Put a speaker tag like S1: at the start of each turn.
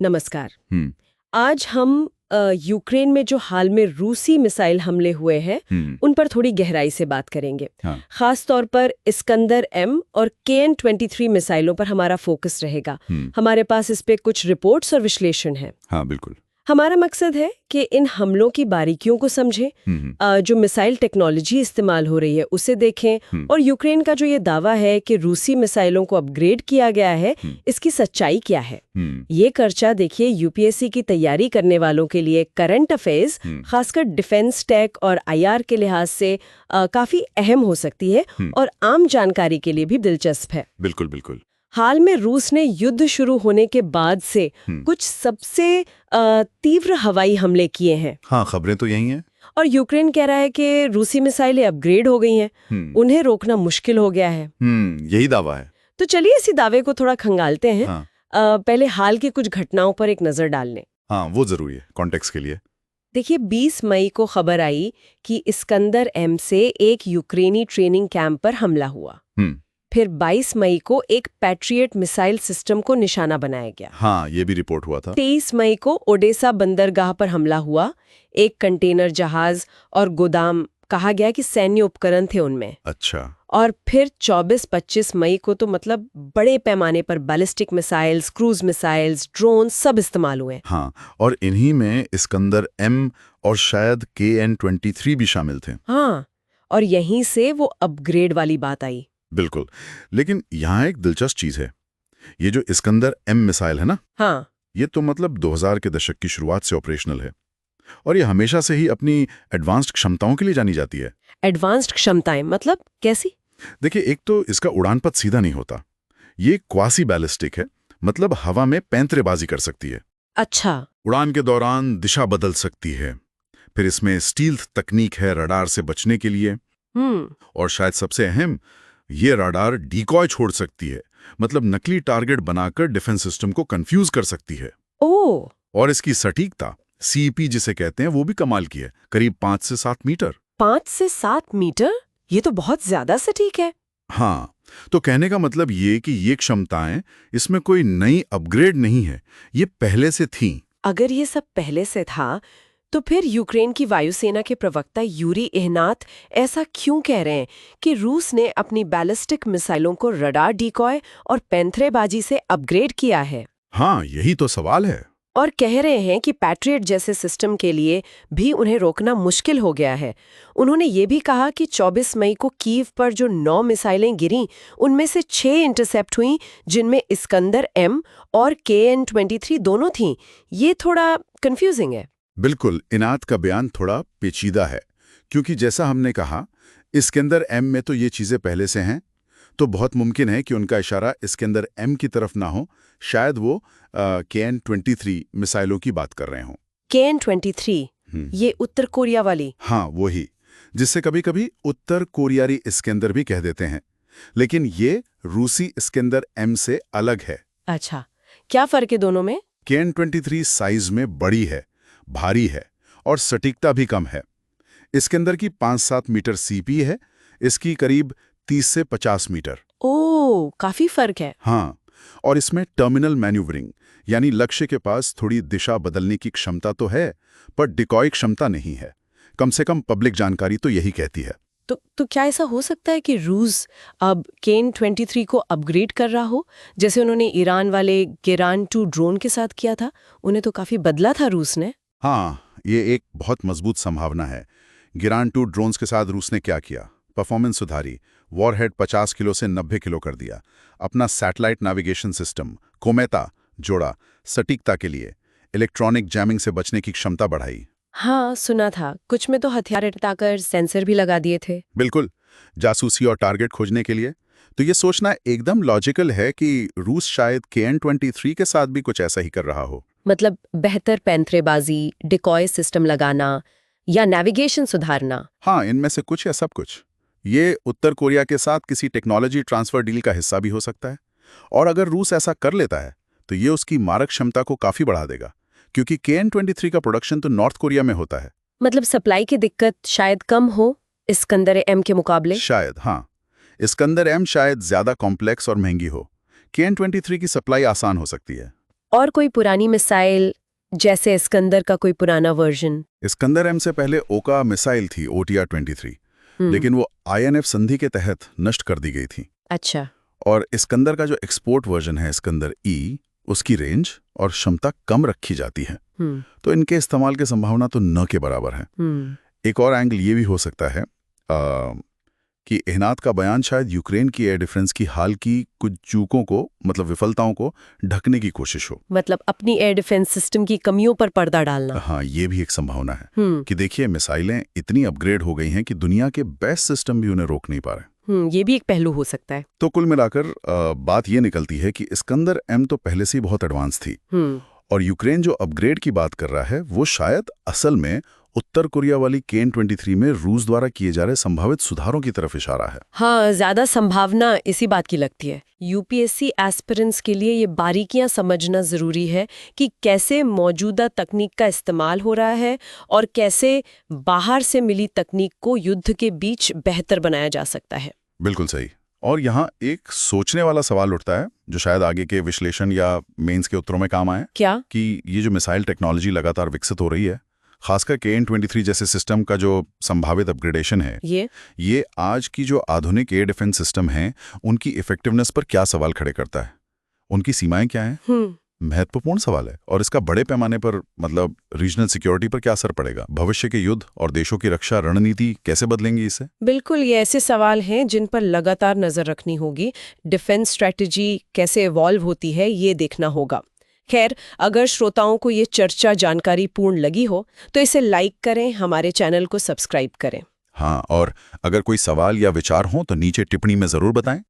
S1: नमस्कार।
S2: हम्म
S1: आज हम यूक्रेन में जो हाल में रूसी मिसाइल हमले हुए हैं उन पर थोड़ी गहराई से बात करेंगे।
S2: हाँ
S1: खास तौर पर इस्कंदर एम और KN-23 मिसाइलों पर हमारा फोकस रहेगा। हमारे पास इस पे कुछ रिपोर्ट्स और विश्लेषण है।
S2: हाँ बिल्कुल।
S1: हमारा मकसद है कि इन हमलों की बारीकियों को समझें, जो मिसाइल टेक्नोलॉजी इस्तेमाल हो रही है उसे देखें और यूक्रेन का जो ये दावा है कि रूसी मिसाइलों को अपग्रेड किया गया है, इसकी सच्चाई क्या है। ये चर्चा देखिए यूपीएससी की तैयारी करने वालों के लिए करंट अफेयर्स, खासकर डिफेंस टेक और IR के लिहाज से काफी अहम हो सकती है और आम जानकारी के लिए भी दिलचस्प है।
S2: बिल्कुल बिल्कुल।
S1: हाल में रूस ने युद्ध शुरू होने के बाद से कुछ सबसे तीव्र हवाई हमले किए हैं।
S2: हाँ, खबरें तो यही हैं।
S1: और यूक्रेन कह रहा है कि रूसी मिसाइलें अपग्रेड हो गई हैं, उन्हें रोकना मुश्किल हो गया है।
S2: यही दावा है।
S1: तो चलिए इसी दावे को थोड़ा खंगालते हैं।
S2: हाँ।
S1: पहले हाल की कुछ घटनाओं पर एक नजर डाल लें।
S2: हाँ, वो जरूरी है कॉन्टेक्स्ट के लिए।
S1: देखिए 20 मई को खबर आई कि इस्कंदर एम से एक यूक्रेनी ट्रेनिंग कैंप पर हमला हुआ। फिर 22 मई को एक पैट्रियट मिसाइल सिस्टम को निशाना बनाया गया।
S2: हाँ, ये भी रिपोर्ट हुआ था।
S1: 23 मई को ओडेसा बंदरगाह पर हमला हुआ। एक कंटेनर जहाज और गोदाम, कहा गया कि सैन्य उपकरण थे उनमें।
S2: अच्छा।
S1: और फिर 24-25 मई को तो मतलब बड़े पैमाने पर ballistic missiles, cruise missiles, drone सब इस्तेमाल हुए।
S2: हाँ, और इन्हीं में इस्कंदर एम और शायद KN-23 भी शामिल थे।
S1: हाँ, और यहीं से वो अपग्रेड वाली बात आई।
S2: बिल्कुल। लेकिन यहाँ एक दिलचस्प चीज है, ये जो इस्कंदर एम मिसाइल है ना,
S1: हाँ,
S2: ये तो मतलब 2000 के दशक की शुरुआत से ऑपरेशनल है और ये हमेशा से ही अपनी एडवांस्ड क्षमताओं के लिए जानी जाती है।
S1: एडवांस्ड क्षमताएं मतलब कैसी?
S2: देखिए, एक तो इसका उड़ान पथ सीधा नहीं होता, ये क्वासी बैलिस्टिक है, मतलब हवा में पैंतरेबाजी कर सकती है।
S1: अच्छा।
S2: उड़ान के दौरान दिशा बदल सकती है। फिर इसमें स्टील्थ तकनीक है रडार से बचने के लिए। और शायद सबसे अहम, ये रडार डिकॉय छोड़ सकती है, मतलब नकली टारगेट बनाकर डिफेंस सिस्टम को कंफ्यूज कर सकती है।
S1: ओह।
S2: और इसकी सटीकता, CP जिसे कहते हैं, वो भी कमाल की है, करीब 5 से 7 मीटर।
S1: 5 से 7 मीटर? ये तो बहुत ज्यादा सटीक है।
S2: हाँ, तो कहने का मतलब ये कि ये क्षमताएं, इसमें कोई नई अपग्रेड नहीं है, ये पहले से थीं।
S1: अगर ये सब पहले से था, तो फिर यूक्रेन की वायुसेना के प्रवक्ता यूरी इहनात ऐसा क्यों कह रहे हैं कि रूस ने अपनी बैलिस्टिक मिसाइलों को रडार डिकॉय और पैंतरेबाजी से अपग्रेड किया है?
S2: हाँ, यही तो सवाल है।
S1: और कह रहे हैं कि पैट्रियट जैसे सिस्टम के लिए भी उन्हें रोकना मुश्किल हो गया है। उन्होंने ये भी कहा कि 24 मई को कीव पर जो 9 मिसाइलें गिरीं, उनमें से 6 इंटरसेप्ट हुईं, जिनमें इस्कंदर एम और KN-23 दोनों थीं। ये थोड़ा कंफ्यूजिंग है।
S2: बिल्कुल, इनात का बयान थोड़ा पेचीदा है, क्योंकि जैसा हमने कहा, इस्कंदर एम में तो ये चीजें पहले से हैं, तो बहुत मुमकिन है कि उनका इशारा इस्कंदर एम की तरफ ना हो, शायद वो KN-23 मिसाइलों की बात कर रहे हों।
S1: KN-23, ये उत्तर कोरिया वाली?
S2: हाँ, वही, जिससे कभी-कभी उत्तर कोरियाई इस्कंदर भी कह देते हैं, लेकिन ये रूसी इस्कंदर एम से अलग है।
S1: अच्छा, क्या फर्क है दोनों में?
S2: KN-23 साइज में बड़ी है, भारी है और सटीकता भी कम है। इस्कंदर की 5-7 मीटर CP है, इसकी करीब 30 से 50 मीटर।
S1: ओह, काफी फर्क है।
S2: हाँ, और इसमें टर्मिनल मैन्यूवरिंग, यानी लक्ष्य के पास थोड़ी दिशा बदलने की क्षमता तो है, पर डिकॉय क्षमता नहीं है। कम से कम पब्लिक जानकारी तो यही कहती है।
S1: तो क्या ऐसा हो सकता है कि रूस अब KN-23 को अपग्रेड कर रहा हो, जैसे उन्होंने ईरान वाले गेरान-2 ड्रोन के साथ किया था? उन्हें तो काफी बदला था रूस ने।
S2: हाँ, ये एक बहुत मजबूत संभावना है। गेरान-2 ड्रोन्स के साथ रूस ने क्या किया? परफॉर्मेंस सुधारी, वॉरहेड 50 किलो से 90 किलो कर दिया, अपना सैटेलाइट नेविगेशन सिस्टम कोमेता जोड़ा, सटीकता के लिए इलेक्ट्रॉनिक जैमिंग से बचने की क्षमता बढ़ाई।
S1: हाँ, सुना था। कुछ में तो हथियार हटाकर सेंसर भी लगा दिए थे।
S2: बिल्कुल, जासूसी और टारगेट खोजने के लिए। तो ये सोचना एकदम लॉजिकल है कि रूस शायद KN-23 के साथ भी कुछ ऐसा ही कर रहा हो।
S1: मतलब बेहतर पैंतरेबाजी, डिकॉय सिस्टम लगाना या नेविगेशन सुधारना।
S2: हाँ, इनमें से कुछ या सब कुछ। ये उत्तर कोरिया के साथ किसी टेक्नोलॉजी ट्रांसफर डील का हिस्सा भी हो सकता है। और अगर रूस ऐसा कर लेता है, तो ये उसकी मारक क्षमता को काफी बढ़ा देगा, क्योंकि KN-23 का प्रोडक्शन तो नॉर्थ कोरिया में होता है।
S1: मतलब सप्लाई की दिक्कत शायद कम हो इस्कंदर एम के मुकाबले।
S2: शायद, हाँ। इस्कंदर एम शायद ज्यादा कॉम्प्लेक्स और महंगी हो। KN-23 की सप्लाई आसान हो सकती है।
S1: और कोई पुरानी मिसाइल जैसे इस्कंदर का कोई पुराना वर्जन?
S2: इस्कंदर एम से पहले ओका मिसाइल थी, OTR-23, लेकिन वो INF संधि के तहत नष्ट कर दी गई थी।
S1: अच्छा।
S2: और इस्कंदर का जो एक्सपोर्ट वर्जन है, इस्कंदर ई, उसकी रेंज और क्षमता कम रखी जाती है। तो इनके इस्तेमाल की संभावना तो न के बराबर है। एक और एंगल ये भी हो सकता है कि एहनात का बयान शायद यूक्रेन की एयर डिफेंस की हाल की कुछ चूकों को, मतलब विफलताओं को ढकने की कोशिश हो।
S1: मतलब अपनी एयर डिफेंस सिस्टम की कमियों पर पर्दा डालना।
S2: हाँ, ये भी एक संभावना है कि देखिए मिसाइलें इतनी अपग्रेड हो गई हैं कि दुनिया के बेस्ट सिस्टम भी उन्हें रोक नहीं पा रहे।
S1: ये भी एक पहलू हो सकता है।
S2: तो कुल मिलाकर बात ये निकलती है कि इस्कंदर एम तो पहले से ही बहुत एडवांस थी, और यूक्रेन जो अपग्रेड की बात कर रहा है वो शायद असल में उत्तर कोरिया वाली KN-23 में रूस द्वारा किए जा रहे संभावित सुधारों की तरफ इशारा है।
S1: हाँ, ज्यादा संभावना इसी बात की लगती है। UPSC एस्पिरेंट्स के लिए ये बारीकियां समझना जरूरी है कि कैसे मौजूदा तकनीक का इस्तेमाल हो रहा है और कैसे बाहर से मिली तकनीक को युद्ध के बीच बेहतर बनाया जा सकता है।
S2: बिल्कुल सही। और यहाँ एक सोचने वाला सवाल उठता है जो शायद आगे के विश्लेषण या मेंस के उत्तरों में काम आए।
S1: क्या? कि
S2: ये जो मिसाइल टेक्नोलॉजी लगातार विकसित हो रही है, खासकर KN-23 जैसे सिस्टम का जो संभावित अपग्रेडेशन है, ये आज की जो आधुनिक एयर डिफेंस सिस्टम हैं उनकी इफेक्टिवनेस पर क्या सवाल खड़े करता है? उनकी सीमाएं क्या हैं? महत्वपूर्ण सवाल है, और इसका बड़े पैमाने पर मतलब रीजनल सिक्योरिटी पर क्या असर पड़ेगा? भविष्य के युद्ध और देशों की रक्षा रणनीति कैसे बदलेंगी इससे?
S1: बिल्कुल, ये ऐसे सवाल हैं जिन पर लगातार नजर रखनी होगी। डिफेंस स्ट्रैटेजी कैसे इवॉल्व होती है, ये देखना होगा। खैर, अगर श्रोताओं को ये चर्चा जानकारी पूर्ण लगी हो तो इसे लाइक करें, हमारे चैनल को सब्सक्राइब करें।
S2: हाँ, और अगर कोई सवाल या विचार हो तो नीचे टिप्पणी में जरूर बताएं।